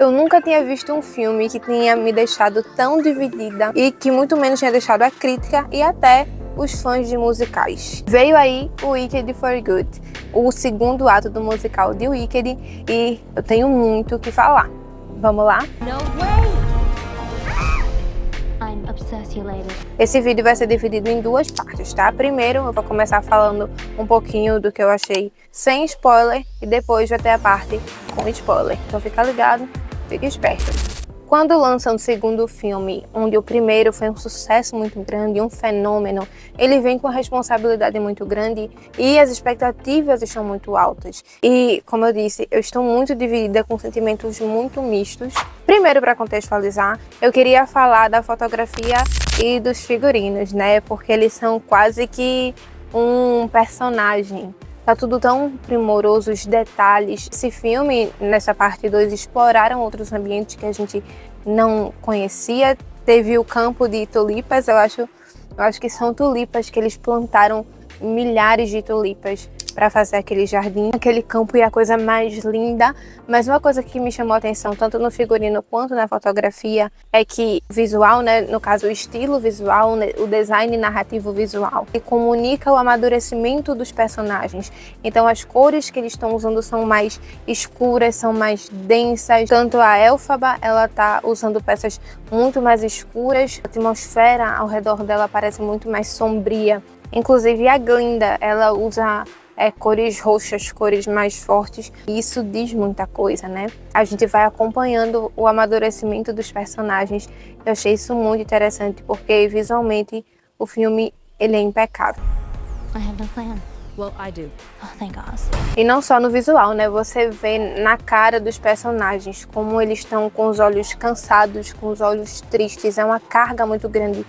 Eu nunca tinha visto um filme que tinha me deixado tão dividida e que muito menos tinha deixado a crítica e até os fãs de musicais. Veio aí o Wicked for Good, o segundo ato do musical de Wicked, e eu tenho muito o que falar. Vamos lá? No way! I'm obsessulated. Esse vídeo vai ser dividido em duas partes, tá? Primeiro eu vou começar falando um pouquinho do que eu achei sem spoiler e depois vai ter a parte com spoiler. Então fica ligado, fica esperto. Quando lançam o segundo filme, onde o primeiro foi um sucesso muito grande, um fenômeno, ele vem com uma responsabilidade muito grande e as expectativas estão muito altas. E, como eu disse, eu estou muito dividida com sentimentos muito mistos. Primeiro, para contextualizar, eu queria falar da fotografia e dos figurinos, né? Porque eles são quase que um personagem. Tá tudo tão primoroso, os detalhes. Esse filme, nessa parte 2, exploraram outros ambientes que a gente não conhecia. Teve o campo de tulipas, eu acho que são tulipas que eles plantaram, milhares de tulipas para fazer aquele jardim, aquele campo, e a coisa mais linda. Mas uma coisa que me chamou a atenção, tanto no figurino quanto na fotografia, é que o visual, né, no caso o estilo visual, né, o design narrativo visual, que comunica o amadurecimento dos personagens. Então as cores que eles estão usando são mais escuras, são mais densas. Tanto a Elphaba, ela tá usando peças muito mais escuras, a atmosfera ao redor dela parece muito mais sombria. Inclusive a Glinda, ela usa cores roxas, cores mais fortes. E isso diz muita coisa, né? A gente vai acompanhando o amadurecimento dos personagens. Eu achei isso muito interessante, porque visualmente o filme ele é impecável. I have no plan. Well, I do. Oh, thank God. E não só no visual, né? Você vê na cara dos personagens como eles estão com os olhos cansados, com os olhos tristes. É uma carga muito grande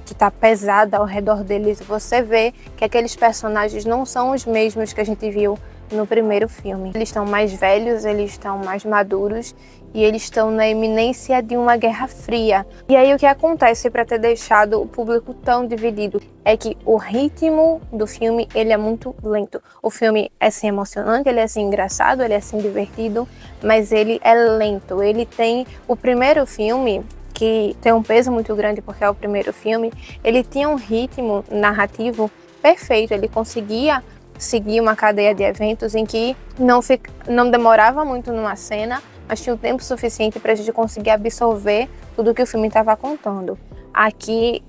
que tá pesada ao redor deles. Você vê que aqueles personagens não são os mesmos que a gente viu no primeiro filme. Eles estão mais velhos, eles estão mais maduros e eles estão na iminência de uma guerra fria. E aí o que acontece para ter deixado o público tão dividido é que o ritmo do filme ele é muito lento. O filme é assim emocionante, ele é assim engraçado, ele é assim divertido, mas ele é lento. Ele tem o primeiro filme, que tem um peso muito grande porque é o primeiro filme, ele tinha um ritmo narrativo perfeito, ele conseguia seguir uma cadeia de eventos em que não demorava muito numa cena, mas tinha o tempo suficiente para a gente conseguir absorver tudo que o filme estava contando. Aqui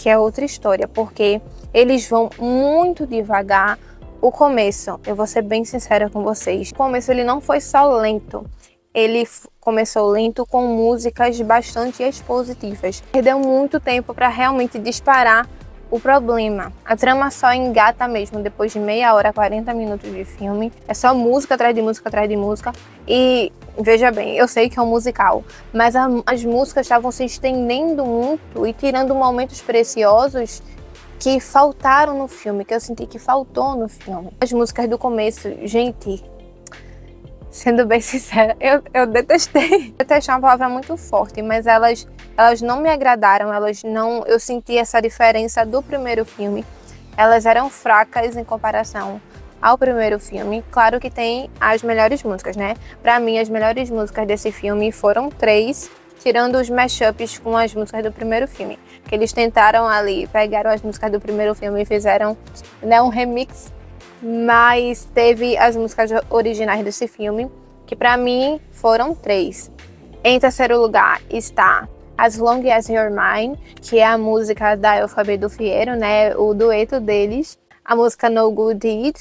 é outra história, porque eles vão muito devagar. O começo, eu vou ser bem sincera com vocês, o começo ele não foi só lento, ele começou lento com músicas bastante expositivas. Perdeu muito tempo para realmente disparar o problema. A trama só engata mesmo depois de meia hora, 40 minutos de filme. É só música atrás de música atrás de música. E veja bem, eu sei que é um musical, mas as músicas estavam se estendendo muito e tirando momentos preciosos que faltaram no filme, que eu senti que faltou no filme. As músicas do começo, gente, sendo bem sincera, eu detestei. Detestar é uma palavra muito forte, mas elas não me agradaram, eu senti essa diferença do primeiro filme. Elas eram fracas em comparação ao primeiro filme. Claro que tem as melhores músicas, né? Pra mim, as melhores músicas desse filme foram 3, tirando os mashups com as músicas do primeiro filme. Que eles tentaram ali, pegaram as músicas do primeiro filme e fizeram, né, um remix. Mas teve as músicas originais desse filme, que pra mim foram 3. Em terceiro lugar está As Long As You're Mine, que é a música da Elphaba e do Fiyero, né, o dueto deles. A música No Good Deed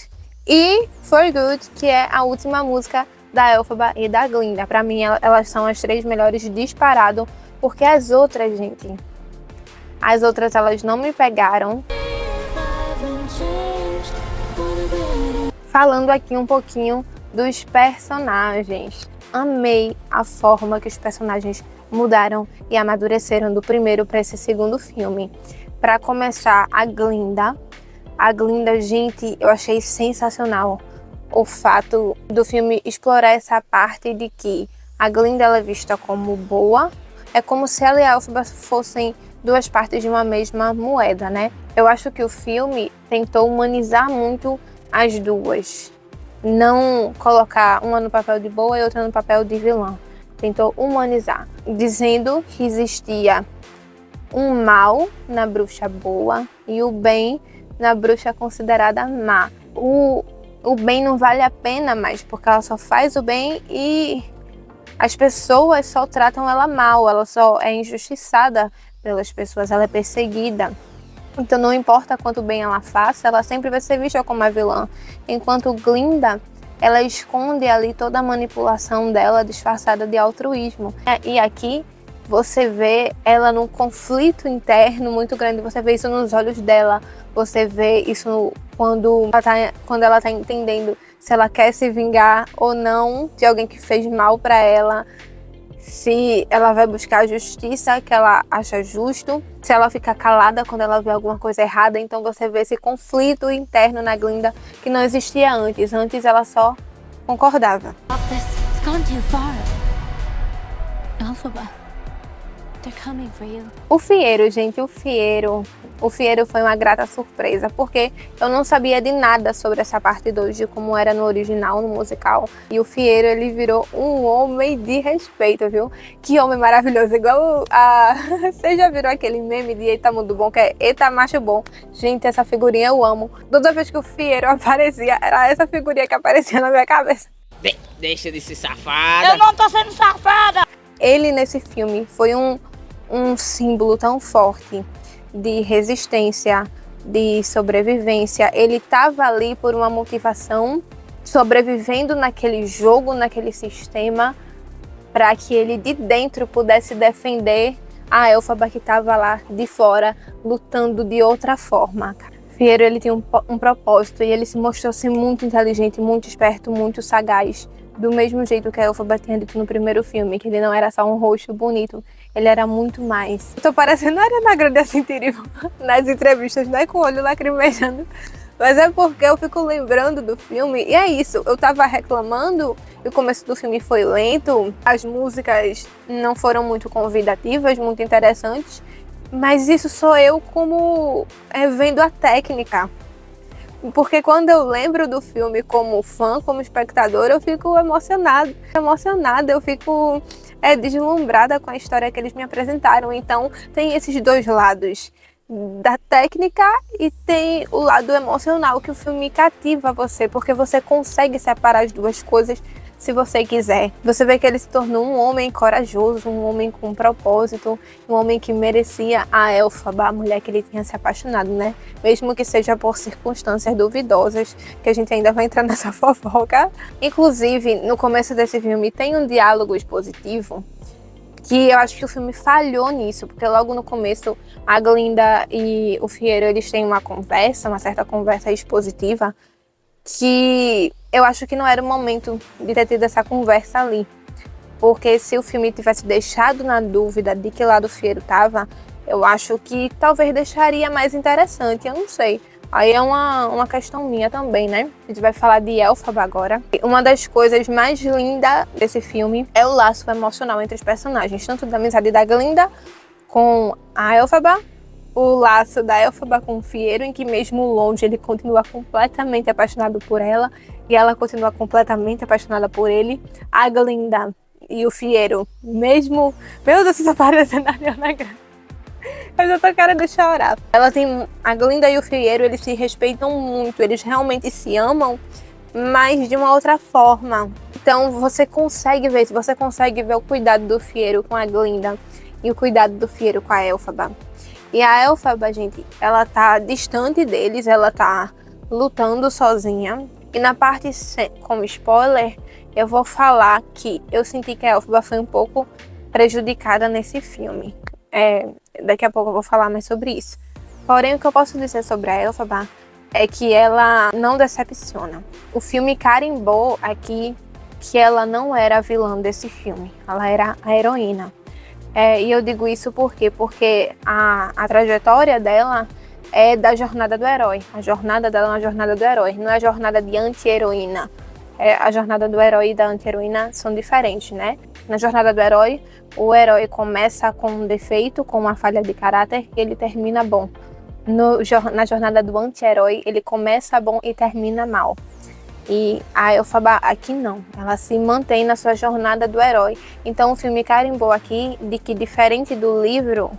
e For Good, que é a última música da Elphaba e da Glinda. Pra mim, elas são as 3 melhores disparado, porque as outras, gente, elas não me pegaram. Falando aqui um pouquinho dos personagens. Amei a forma que os personagens mudaram e amadureceram do primeiro para esse segundo filme. Para começar, a Glinda, gente, eu achei sensacional o fato do filme explorar essa parte de que a Glinda ela é vista como boa. É como se ela e a Elphaba fossem duas partes de uma mesma moeda, né? Eu acho que o filme tentou humanizar muito as duas. Não colocar uma no papel de boa e outra no papel de vilã. tentou humanizar, dizendo que existia um mal na bruxa boa e o bem na bruxa considerada má. O bem não vale a pena mais, porque ela só faz o bem e as pessoas só tratam ela mal, ela só é injustiçada pelas pessoas, ela é perseguida. Então não importa quanto bem ela faça, ela sempre vai ser vista como a vilã. Enquanto Glinda, ela esconde ali toda a manipulação dela disfarçada de altruísmo. E aqui você vê ela num conflito interno muito grande, você vê isso nos olhos dela, você vê isso quando ela tá entendendo se ela quer se vingar ou não de alguém que fez mal para ela, se ela vai buscar a justiça que ela acha justo, se ela fica calada quando ela vê alguma coisa errada. Então você vê esse conflito interno na Glinda que não existia antes. Antes ela só concordava. It's gone too far. Elphaba, they're coming for you. O Fiyero, gente, o Fiyero foi uma grata surpresa, porque eu não sabia de nada sobre essa parte 2, de como era no original, no musical. E o Fiyero, ele virou um homem de respeito, viu? Que homem maravilhoso, igual a... Você já virou aquele meme de Eita Mundo Bom, que é Eita Macho Bom? Gente, essa figurinha eu amo. Toda vez que o Fiyero aparecia, era essa figurinha que aparecia na minha cabeça. Deixa de ser safada. Eu não tô sendo safada! Ele, nesse filme, foi um símbolo tão forte de resistência, de sobrevivência. Ele estava ali por uma motivação, sobrevivendo naquele jogo, naquele sistema, para que ele de dentro pudesse defender a Elphaba que estava lá de fora, lutando de outra forma. Fiyero, ele tinha um propósito e ele se mostrou-se muito inteligente, muito esperto, muito sagaz. Do mesmo jeito que a Elphaba tinha dito no primeiro filme, que ele não era só um rosto bonito, ele era muito mais. Eu tô parecendo a Ariana Grande assim, nas entrevistas, né, com o olho lacrimejando. Mas é porque eu fico lembrando do filme, e é isso, eu tava reclamando, e o começo do filme foi lento, as músicas não foram muito convidativas, muito interessantes, mas isso sou eu como vendo a técnica. Porque quando eu lembro do filme como fã, como espectador, eu fico emocionada, eu fico deslumbrada com a história que eles me apresentaram. Então tem esses dois lados, da técnica e tem o lado emocional, que o filme cativa você, porque você consegue separar as duas coisas se você quiser. Você vê que ele se tornou um homem corajoso, um homem com propósito, um homem que merecia a Elphaba, a mulher que ele tinha se apaixonado, né? Mesmo que seja por circunstâncias duvidosas, que a gente ainda vai entrar nessa fofoca. Inclusive, no começo desse filme tem um diálogo expositivo, que eu acho que o filme falhou nisso, porque logo no começo a Glinda e o Fiyero, eles têm uma certa conversa expositiva, que eu acho que não era o momento de ter tido essa conversa ali. Porque se o filme tivesse deixado na dúvida de que lado o Fiyero estava, eu acho que talvez deixaria mais interessante, eu não sei. Aí é uma questão minha também, né? A gente vai falar de Elphaba agora. Uma das coisas mais lindas desse filme é o laço emocional entre os personagens, tanto da amizade da Glinda com a Elphaba, o laço da Elphaba com o Fiyero, em que mesmo longe ele continua completamente apaixonado por ela e ela continua completamente apaixonada por ele. A Glinda e o Fiyero, mesmo... Meu Deus, isso tá parecendo a Ariana Grande. Eu já tô querendo chorar. A Glinda e o Fiyero, eles se respeitam muito, eles realmente se amam, mas de uma outra forma. Então você consegue ver o cuidado do Fiyero com a Glinda e o cuidado do Fiyero com a Elphaba. E a Elphaba, gente, ela tá distante deles, ela tá lutando sozinha. E na parte como spoiler, eu vou falar que eu senti que a Elphaba foi um pouco prejudicada nesse filme. Daqui a pouco eu vou falar mais sobre isso. Porém, o que eu posso dizer sobre a Elphaba é que ela não decepciona. O filme carimbou aqui que ela não era a vilã desse filme, ela era a heroína. E eu digo isso por quê? Porque a trajetória dela é da jornada do herói. A jornada dela é uma jornada do herói, não é a jornada de anti-heroína. A jornada do herói e da anti-heroína são diferentes, né? Na jornada do herói, o herói começa com um defeito, com uma falha de caráter, e ele termina bom. Na jornada do anti-herói, ele começa bom e termina mal. E a Elphaba aqui não, ela se mantém na sua jornada do herói. Então o filme carimbou aqui de que, diferente do livro,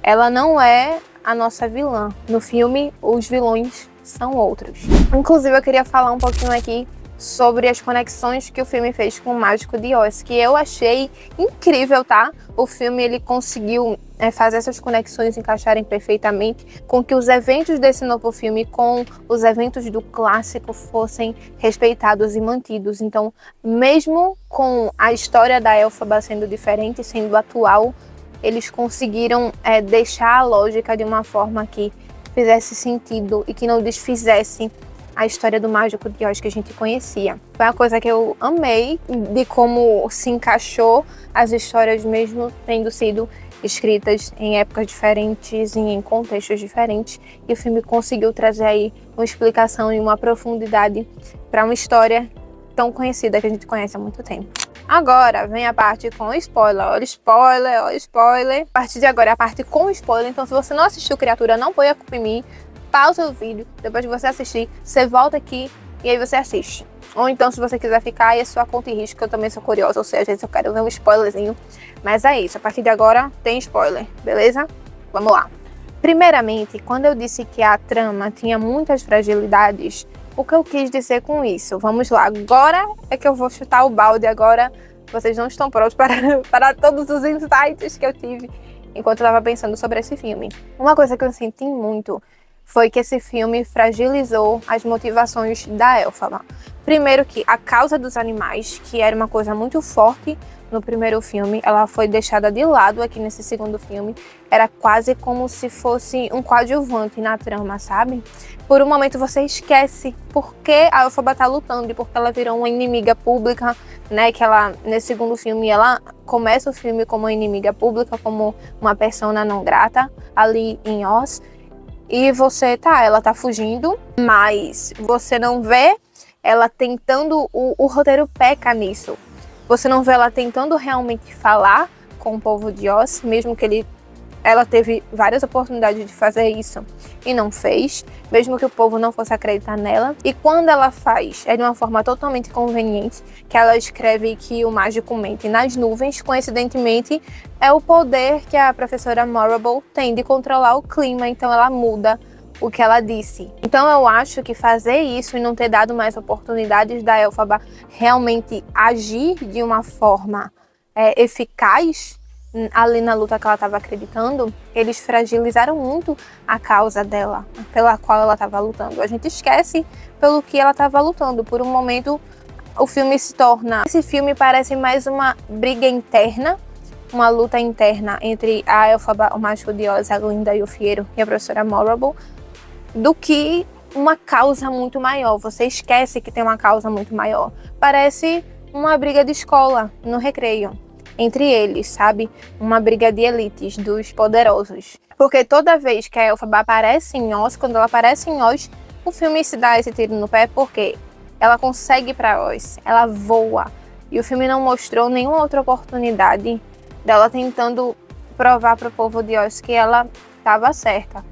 ela não é a nossa vilã. No filme, os vilões são outros. Inclusive, eu queria falar um pouquinho aqui sobre as conexões que o filme fez com o Mágico de Oz, que eu achei incrível, tá? O filme, ele conseguiu fazer essas conexões encaixarem perfeitamente com que os eventos desse novo filme com os eventos do clássico fossem respeitados e mantidos. Então, mesmo com a história da Elphaba sendo diferente, sendo atual, eles conseguiram deixar a lógica de uma forma que fizesse sentido e que não desfizesse a história do Mágico de Oz que a gente conhecia. Foi uma coisa que eu amei, de como se encaixou as histórias, mesmo tendo sido escritas em épocas diferentes e em contextos diferentes, e o filme conseguiu trazer aí uma explicação e uma profundidade para uma história tão conhecida que a gente conhece há muito tempo. Agora vem a parte com spoiler. Olha spoiler, olha spoiler. A partir de agora é a parte com spoiler, então se você não assistiu Criatura, não põe a culpa em mim. Pausa o vídeo, depois de você assistir, você volta aqui e aí você assiste. Ou então, se você quiser ficar, aí é sua conta e risco, que eu também sou curiosa, ou seja, às vezes eu quero ver um spoilerzinho. Mas é isso, a partir de agora tem spoiler, beleza? Vamos lá. Primeiramente, quando eu disse que a trama tinha muitas fragilidades, o que eu quis dizer com isso? Vamos lá, agora é que eu vou chutar o balde, agora vocês não estão prontos para todos os insights que eu tive enquanto eu estava pensando sobre esse filme. Uma coisa que eu senti muito foi que esse filme fragilizou as motivações da Elphaba. Primeiro que a causa dos animais, que era uma coisa muito forte no primeiro filme, ela foi deixada de lado aqui nesse segundo filme. Era quase como se fosse um coadjuvante na trama, sabe? Por um momento você esquece por que a Elphaba tá lutando e porque ela virou uma inimiga pública, né? Que ela, nesse segundo filme, ela começa o filme como uma inimiga pública, como uma persona não grata ali em Oz. E ela tá fugindo, mas você não vê ela tentando, o roteiro peca nisso. Você não vê ela tentando realmente falar com o povo de Oz, mesmo que ela teve várias oportunidades de fazer isso e não fez, mesmo que o povo não fosse acreditar nela. E quando ela faz, é de uma forma totalmente conveniente, que ela escreve que o mágico mente nas nuvens. Coincidentemente, é o poder que a professora Marable tem de controlar o clima, então ela muda o que ela disse. Então eu acho que fazer isso e não ter dado mais oportunidades da Elphaba realmente agir de uma forma eficaz ali na luta que ela estava acreditando, eles fragilizaram muito a causa dela, pela qual ela estava lutando. A gente esquece pelo que ela estava lutando. Por um momento, o filme se torna... Esse filme parece mais uma briga interna, uma luta interna entre a Elphaba, o Mágico de Oz, a Glinda e o Fiyero e a professora Marable, do que uma causa muito maior. Você esquece que tem uma causa muito maior. Parece uma briga de escola no recreio entre eles, sabe? Uma briga de elites, dos poderosos. Porque toda vez que a Elphaba aparece em Oz, quando ela aparece em Oz, o filme se dá esse tiro no pé porque ela consegue ir pra Oz, ela voa. E o filme não mostrou nenhuma outra oportunidade dela tentando provar pro povo de Oz que ela estava certa.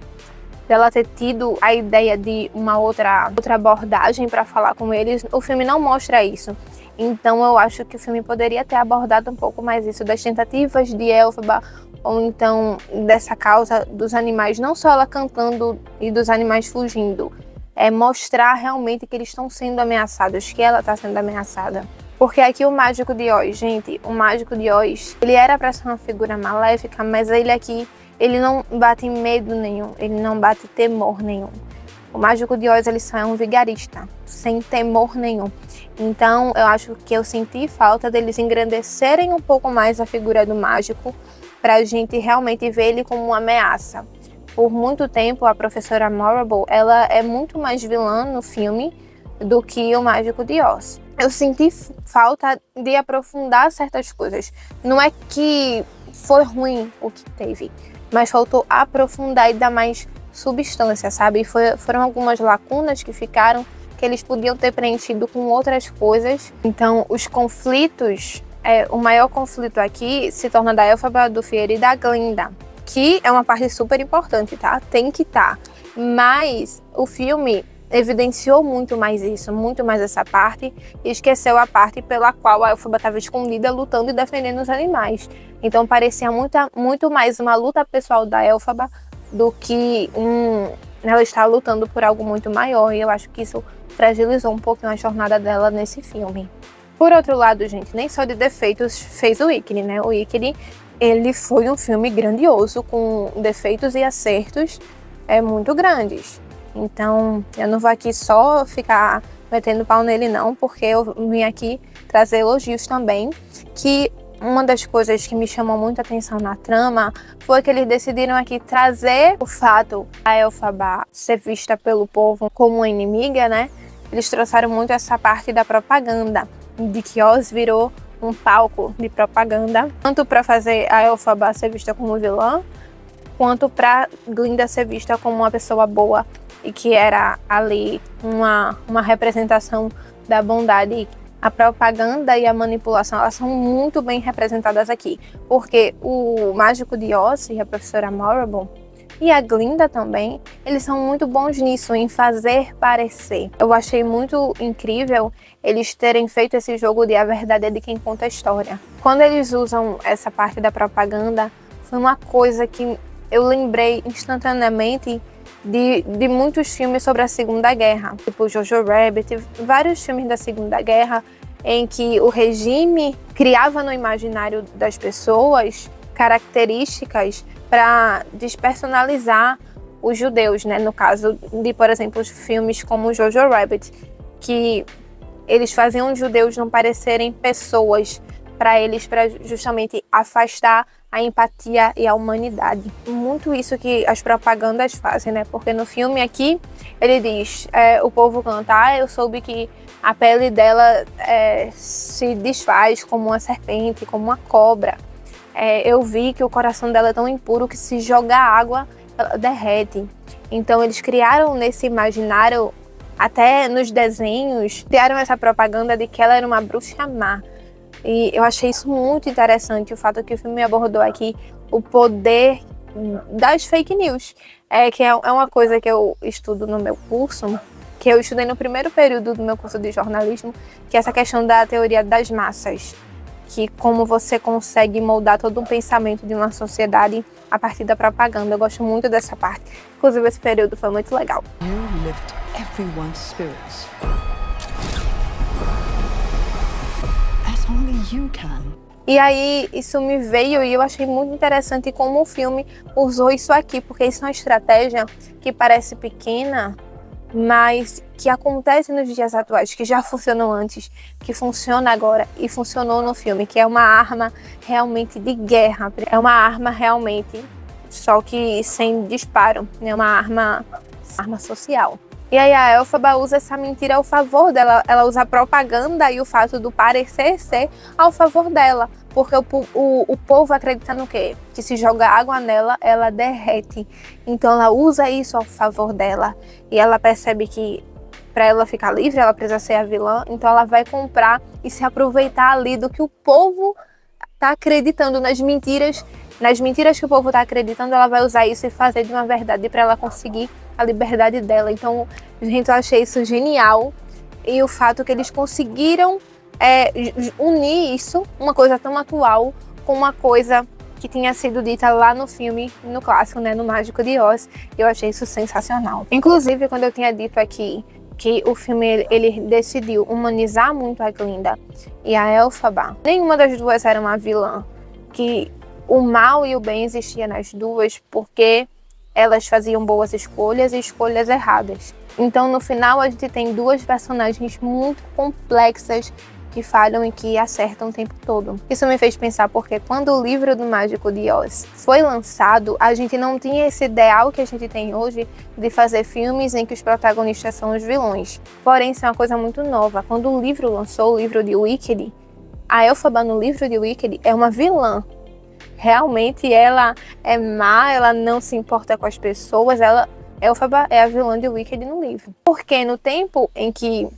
Dela ter tido a ideia de uma outra abordagem para falar com eles, o filme não mostra isso. Então eu acho que o filme poderia ter abordado um pouco mais isso, das tentativas de Elphaba, ou então dessa causa dos animais, não só ela cantando e dos animais fugindo, mostrar realmente que eles estão sendo ameaçados, que ela está sendo ameaçada. Porque aqui o Mágico de Oz, gente, o Mágico de Oz, ele era para ser uma figura maléfica, mas ele aqui, ele não bate medo nenhum, ele não bate temor nenhum. O Mágico de Oz, ele só é um vigarista, sem temor nenhum. Então, eu acho que eu senti falta deles engrandecerem um pouco mais a figura do mágico, pra gente realmente ver ele como uma ameaça. Por muito tempo, a professora Marable, ela é muito mais vilã no filme do que o Mágico de Oz. Eu senti falta de aprofundar certas coisas. Não é que foi ruim o que teve, mas faltou aprofundar e dar mais substância, sabe? Foram algumas lacunas que ficaram, que eles podiam ter preenchido com outras coisas. Então, os conflitos, o maior conflito aqui se torna da Elphaba, do Fiyero e da Glinda, que é uma parte super importante, tá? Tem que estar. Mas o filme, evidenciou muito mais isso, muito mais essa parte, e esqueceu a parte pela qual a Elphaba estava escondida lutando e defendendo os animais. Então parecia muito mais uma luta pessoal da Elphaba do que ela estar lutando por algo muito maior, e eu acho que isso fragilizou um pouquinho a jornada dela nesse filme. Por outro lado, gente, nem só de defeitos fez o Wicked, né? O Wicked, ele foi um filme grandioso, com defeitos e acertos muito grandes. Então, eu não vou aqui só ficar metendo pau nele não, porque eu vim aqui trazer elogios também, que uma das coisas que me chamou muita atenção na trama foi que eles decidiram aqui trazer o fato da Elphaba ser vista pelo povo como uma inimiga, né? Eles trouxeram muito essa parte da propaganda, de que Oz virou um palco de propaganda, tanto para fazer a Elphaba ser vista como vilã, quanto para Glinda ser vista como uma pessoa boa e que era ali uma representação da bondade. A propaganda e a manipulação, elas são muito bem representadas aqui, porque o Mágico de Oz e a Professora Marable e a Glinda também, eles são muito bons nisso, em fazer parecer. Eu achei muito incrível eles terem feito esse jogo de a verdade é de quem conta a história. Quando eles usam essa parte da propaganda, foi uma coisa que eu lembrei instantaneamente de muitos filmes sobre a Segunda Guerra, tipo Jojo Rabbit, vários filmes da Segunda Guerra, em que o regime criava no imaginário das pessoas características para despersonalizar os judeus, né? No caso de, por exemplo, os filmes como Jojo Rabbit, que eles faziam os judeus não parecerem pessoas para eles, para justamente afastar a empatia e a humanidade. Muito isso que as propagandas fazem, né? Porque no filme aqui, ele diz, o povo canta, eu soube que a pele dela se desfaz como uma serpente, como uma cobra. Eu vi que o coração dela é tão impuro que se jogar água, ela derrete. Então eles criaram nesse imaginário, até nos desenhos, criaram essa propaganda de que ela era uma bruxa má. E eu achei isso muito interessante, o fato que o filme abordou aqui o poder das fake news, que é uma coisa que eu estudo no meu curso, que eu estudei no primeiro período do meu curso de jornalismo, que é essa questão da teoria das massas, que como você consegue moldar todo um pensamento de uma sociedade a partir da propaganda. Eu gosto muito dessa parte. Inclusive, esse período foi muito legal. You lift everyone's spirits. Only you can. E aí isso me veio e eu achei muito interessante como o filme usou isso aqui, porque isso é uma estratégia que parece pequena, mas que acontece nos dias atuais, que já funcionou antes, que funciona agora e funcionou no filme, que é uma arma realmente de guerra, é uma arma realmente, só que sem disparo, é uma arma social. E aí a Elphaba usa essa mentira ao favor dela, ela usa a propaganda e o fato do parecer ser ao favor dela, porque o povo acredita no quê? Que se jogar água nela, ela derrete. Então ela usa isso ao favor dela e ela percebe que para ela ficar livre, ela precisa ser a vilã, então ela vai comprar e se aproveitar ali do que o povo está acreditando, nas mentiras que o povo está acreditando, ela vai usar isso e fazer de uma verdade para ela conseguir a liberdade dela. Então, gente, eu achei isso genial. E o fato que eles conseguiram unir isso, uma coisa tão atual, com uma coisa que tinha sido dita lá no filme, no clássico, né, no Mágico de Oz. Eu achei isso sensacional. Inclusive, quando eu tinha dito aqui que o filme ele decidiu humanizar muito a Glinda e a Elphaba, nenhuma das duas era uma vilã, que o mal e o bem existiam nas duas porque elas faziam boas escolhas e escolhas erradas. Então, no final, a gente tem duas personagens muito complexas que falham e que acertam o tempo todo. Isso me fez pensar porque quando o livro do Mágico de Oz foi lançado, a gente não tinha esse ideal que a gente tem hoje de fazer filmes em que os protagonistas são os vilões. Porém, isso é uma coisa muito nova. Quando o livro lançou, o livro de Wicked, a Elphaba no livro de Wicked é uma vilã. Realmente ela é má, ela não se importa com as pessoas, Elphaba é a vilã de Wicked no livro. Porque no tempo em que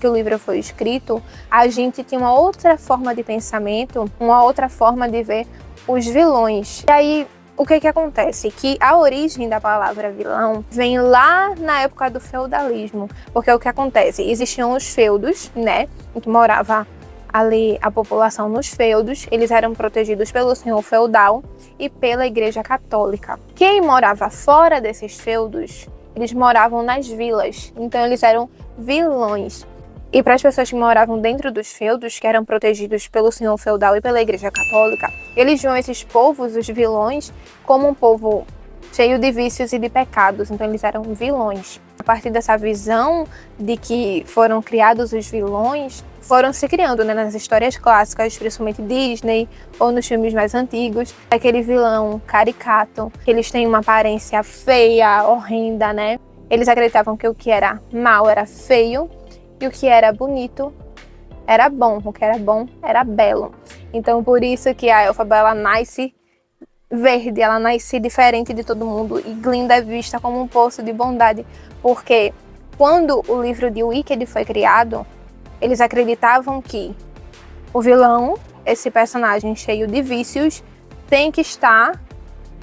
o livro foi escrito, a gente tinha uma outra forma de pensamento, uma outra forma de ver os vilões. E aí o que acontece? Que a origem da palavra vilão vem lá na época do feudalismo. Porque o que acontece? Existiam os feudos, né? Em que morava ali a população nos feudos. Eles eram protegidos pelo senhor feudal e pela igreja católica. Quem morava fora desses feudos, eles moravam nas vilas. Então eles eram vilões. E para as pessoas que moravam dentro dos feudos, que eram protegidos pelo senhor feudal e pela igreja católica, eles viam esses povos, os vilões, como um povo cheio de vícios e de pecados. Então eles eram vilões. A partir dessa visão de que foram criados os vilões, foram se criando, né, nas histórias clássicas, principalmente Disney, ou nos filmes mais antigos, aquele vilão caricato, que eles têm uma aparência feia, horrenda, né? Eles acreditavam que o que era mal era feio, e o que era bonito era bom, o que era bom era belo. Então, por isso que a Elphaba, ela nasce verde, ela nasce diferente de todo mundo, e Glinda é vista como um poço de bondade, porque quando o livro de Wicked foi criado, eles acreditavam que o vilão, esse personagem cheio de vícios, tem que estar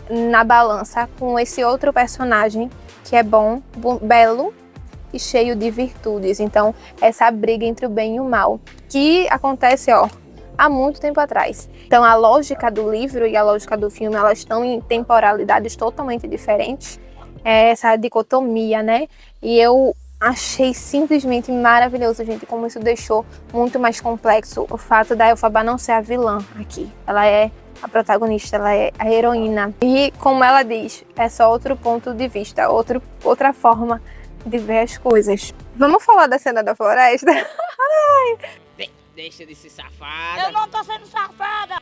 na balança com esse outro personagem que é bom, belo, e cheio de virtudes. Então, essa briga entre o bem e o mal, que acontece, há muito tempo atrás. Então, a lógica do livro e a lógica do filme, elas estão em temporalidades totalmente diferentes. É essa dicotomia, né? E eu achei simplesmente maravilhoso, gente, como isso deixou muito mais complexo o fato da Elphaba não ser a vilã aqui. Ela é a protagonista, ela é a heroína. E, como ela diz, é só outro ponto de vista, outra forma de ver as coisas. Vamos falar da cena da floresta? Deixa de ser safada. Eu não tô sendo safada!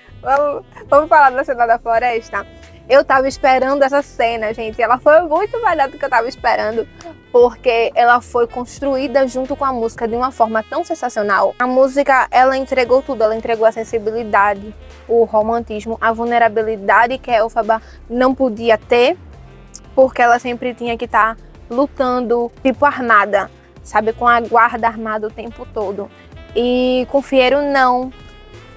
Vamos falar da cena da floresta? Eu tava esperando essa cena, gente. Ela foi muito melhor do que eu tava esperando, porque ela foi construída junto com a música de uma forma tão sensacional. A música, ela entregou tudo. Ela entregou a sensibilidade, o romantismo, a vulnerabilidade que a Elphaba não podia ter, porque ela sempre tinha que estar lutando, tipo armada, sabe? Com a guarda armada o tempo todo. E com o Fiyero não.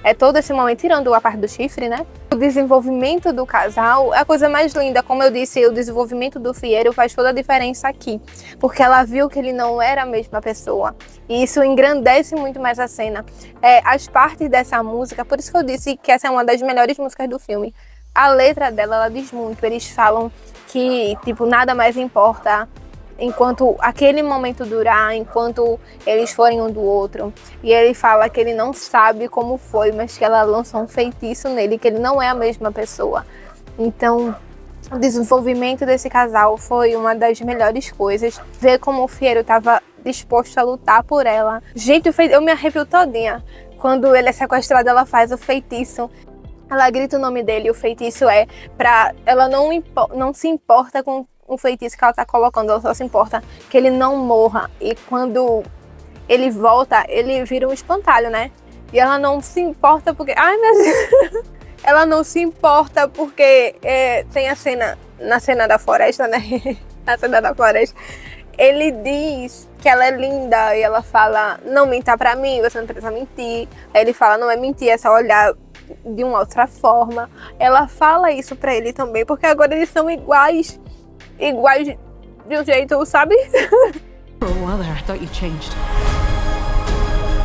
É todo esse momento, tirando a parte do chifre, né? O desenvolvimento do casal é a coisa mais linda. Como eu disse, o desenvolvimento do Fiyero faz toda a diferença aqui. Porque ela viu que ele não era a mesma pessoa. E isso engrandece muito mais a cena. As partes dessa música, por isso que eu disse que essa é uma das melhores músicas do filme. A letra dela, ela diz muito. Eles falam que, tipo, nada mais importa enquanto aquele momento durar, enquanto eles forem um do outro. E ele fala que ele não sabe como foi, mas que ela lançou um feitiço nele, que ele não é a mesma pessoa. Então, o desenvolvimento desse casal foi uma das melhores coisas. Ver como o Fiyero estava disposto a lutar por ela. Gente, eu me arrepio todinha. Quando ele é sequestrado, ela faz o feitiço. Ela grita o nome dele, e o feitiço é pra... Ela não se importa com o feitiço que ela tá colocando, ela só se importa que ele não morra. E quando ele volta, ele vira um espantalho, né? E ela não se importa porque... Ai, meu Deus! Ela não se importa porque tem a cena... Na cena da floresta, né? Na cena da floresta. Ele diz que ela é linda e ela fala, não minta pra mim, você não precisa mentir. Aí ele fala, não é mentir, é só olhar de uma outra forma. Ela fala isso pra ele também, porque agora eles são iguais de um jeito, sabe? For a while there, I thought you changed.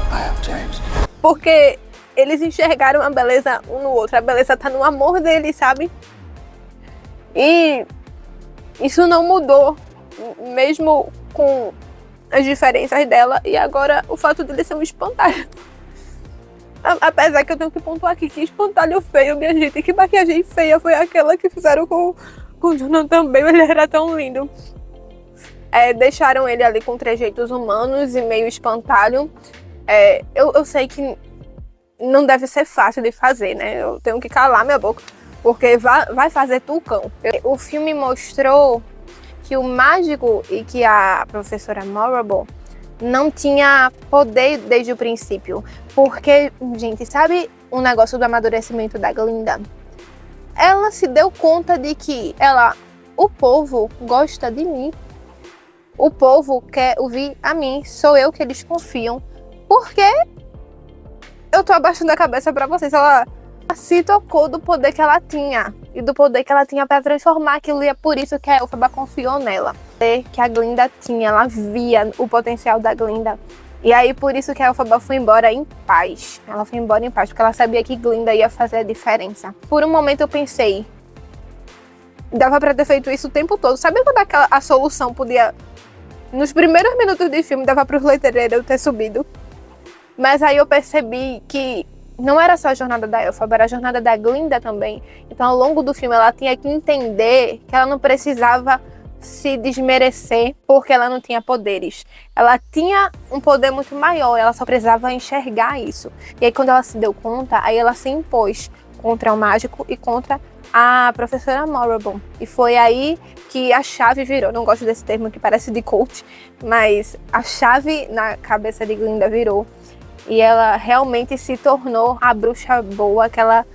I have changed. Porque eles enxergaram a beleza um no outro. A beleza tá no amor deles, sabe? E isso não mudou, mesmo com as diferenças dela. E agora o fato dele ser um espantalho. Apesar que eu tenho que pontuar aqui que espantalho feio, minha gente. Que maquiagem feia foi aquela que fizeram com o Jonathan também. Ele era tão lindo. Deixaram ele ali com trejeitos humanos e meio espantalho. Eu sei que não deve ser fácil de fazer, né? Eu tenho que calar minha boca, porque vai fazer tu cão. O filme mostrou que o mágico e que a professora Morrible não tinha poder desde o princípio. Porque, gente, sabe o negócio do amadurecimento da Glinda? Ela se deu conta de que o povo gosta de mim. O povo quer ouvir a mim. Sou eu que eles confiam. Porque eu tô abaixando a cabeça pra vocês. Ela se tocou do poder que ela tinha e do poder que ela tinha para transformar aquilo, e é por isso que a Elphaba confiou nela. Que a Glinda tinha, ela via o potencial da Glinda. E aí por isso que a Elphaba foi embora em paz. Ela foi embora em paz porque ela sabia que Glinda ia fazer a diferença. Por um momento eu pensei, dava para ter feito isso o tempo todo. Sabe quando a solução podia, nos primeiros minutos de filme, dava para os letreiros ter subido? Mas aí eu percebi que não era só a jornada da Elphaba, era a jornada da Glinda também. Então, ao longo do filme, ela tinha que entender que ela não precisava se desmerecer porque ela não tinha poderes. Ela tinha um poder muito maior, ela só precisava enxergar isso. E aí, quando ela se deu conta, aí ela se impôs contra o mágico e contra a professora Morrible. E foi aí que a chave virou. Não gosto desse termo que parece de coach, mas a chave na cabeça de Glinda virou. E ela realmente se tornou a bruxa boa que ela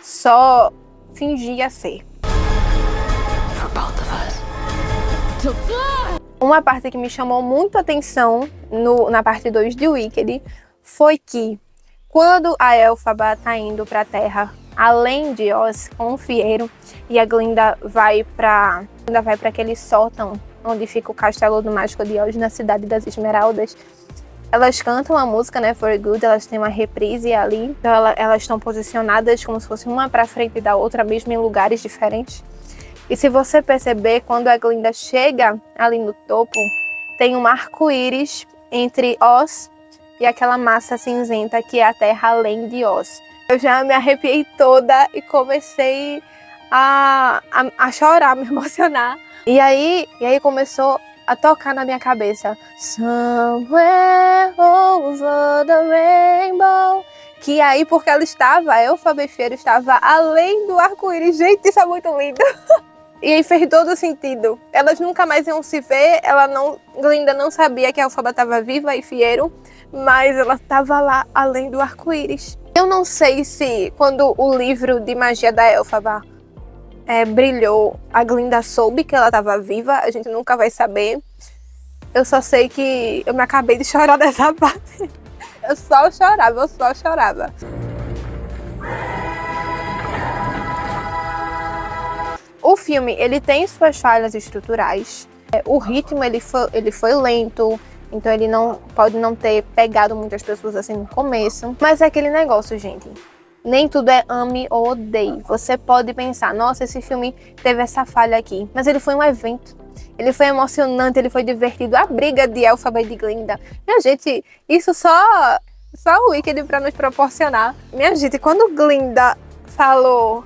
só fingia ser. For both of us. Uma parte que me chamou muito a atenção na parte 2 de Wicked foi que quando a Elphaba tá indo pra Terra, além de Oz, com o Fieiro, e a Glinda vai pra aquele sótão onde fica o castelo do Mágico de Oz, na Cidade das Esmeraldas, elas cantam a música, né, For Good, elas têm uma reprise ali, então elas estão posicionadas como se fosse uma pra frente da outra, mesmo em lugares diferentes. E se você perceber, quando a Glinda chega ali no topo, tem um arco-íris entre Oz e aquela massa cinzenta que é a Terra além de Oz. Eu já me arrepiei toda e comecei a chorar, me emocionar. E aí começou a tocar na minha cabeça Somewhere over the rainbow. Que aí, porque ela estava, a Elphaba e Fieiro estava além do arco-íris. Gente, isso é muito lindo. E aí fez todo sentido. Elas nunca mais iam se ver. Glinda não sabia que a Elphaba estava viva e Fieiro, mas ela estava lá além do arco-íris. Eu não sei se quando o livro de magia da Elphaba brilhou, a Glinda soube que ela estava viva. A gente nunca vai saber. Eu só sei que eu me acabei de chorar dessa parte. Eu só chorava. O filme, ele tem suas falhas estruturais. O ritmo, ele foi lento. Então ele pode não ter pegado muitas pessoas assim no começo. Mas é aquele negócio, gente. Nem tudo é ame ou odeie. Você pode pensar, nossa, esse filme teve essa falha aqui. Mas ele foi um evento. Ele foi emocionante, ele foi divertido. A briga de Elphaba e de Glinda. Minha gente, isso só o Wicked pra nos proporcionar. Minha gente, quando Glinda falou,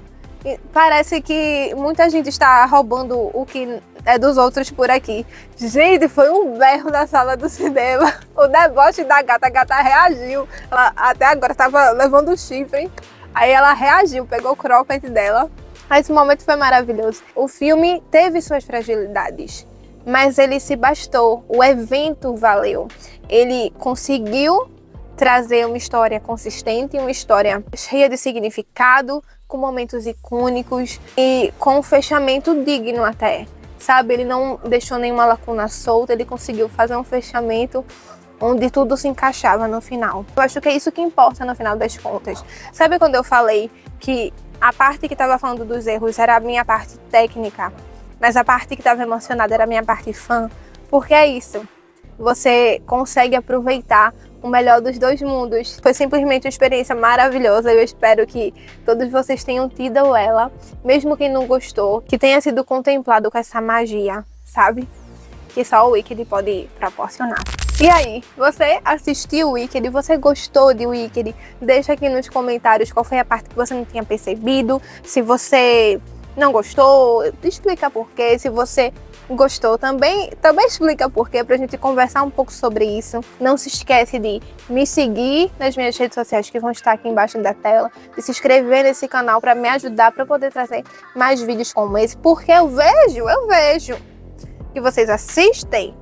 parece que muita gente está roubando o que é dos outros por aqui. Gente, foi um berro na sala do cinema. O deboche da gata, a gata reagiu. Ela até agora estava levando o chifre. Aí ela reagiu, pegou o cropped dela. Esse momento foi maravilhoso. O filme teve suas fragilidades, mas ele se bastou. O evento valeu. Ele conseguiu trazer uma história consistente, uma história cheia de significado, com momentos icônicos e com um fechamento digno até. Sabe, ele não deixou nenhuma lacuna solta, ele conseguiu fazer um fechamento onde tudo se encaixava no final. Eu acho que é isso que importa no final das contas. Sabe quando eu falei que a parte que estava falando dos erros era a minha parte técnica, mas a parte que estava emocionada era a minha parte fã? Porque é isso. Você consegue aproveitar o melhor dos dois mundos. Foi simplesmente uma experiência maravilhosa. Eu espero que todos vocês tenham tido ela, mesmo quem não gostou, que tenha sido contemplado com essa magia, sabe? Que só o Wicked pode proporcionar. E aí, você assistiu o Wicked? Você gostou de Wicked? Deixa aqui nos comentários qual foi a parte que você não tinha percebido. Se você não gostou, explica por quê. Se você gostou, também explica por quê, pra gente conversar um pouco sobre isso. Não se esquece de me seguir nas minhas redes sociais que vão estar aqui embaixo da tela, de se inscrever nesse canal para me ajudar, para poder trazer mais vídeos como esse, porque eu vejo que vocês assistem,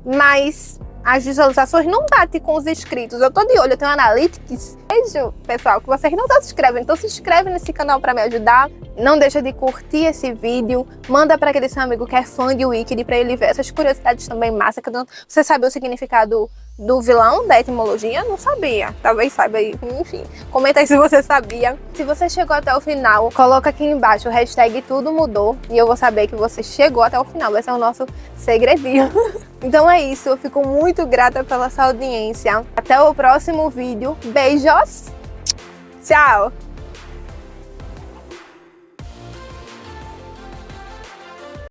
mas as visualizações não batem com os inscritos. Eu tô de olho, eu tenho analytics. Vejo, pessoal, que vocês não estão se inscrevendo. Então se inscreve nesse canal para me ajudar. Não deixa de curtir esse vídeo. Manda para aquele seu amigo que é fã de Wicked, para ele ver essas curiosidades também massa. Que você sabe o significado do vilão, da etimologia, não sabia. Talvez saiba aí, enfim. Comenta aí se você sabia. Se você chegou até o final, coloca aqui embaixo o hashtag tudo mudou e eu vou saber que você chegou até o final. Esse é o nosso segredinho. Então é isso, eu fico muito grata pela sua audiência. Até o próximo vídeo. Beijos! Tchau!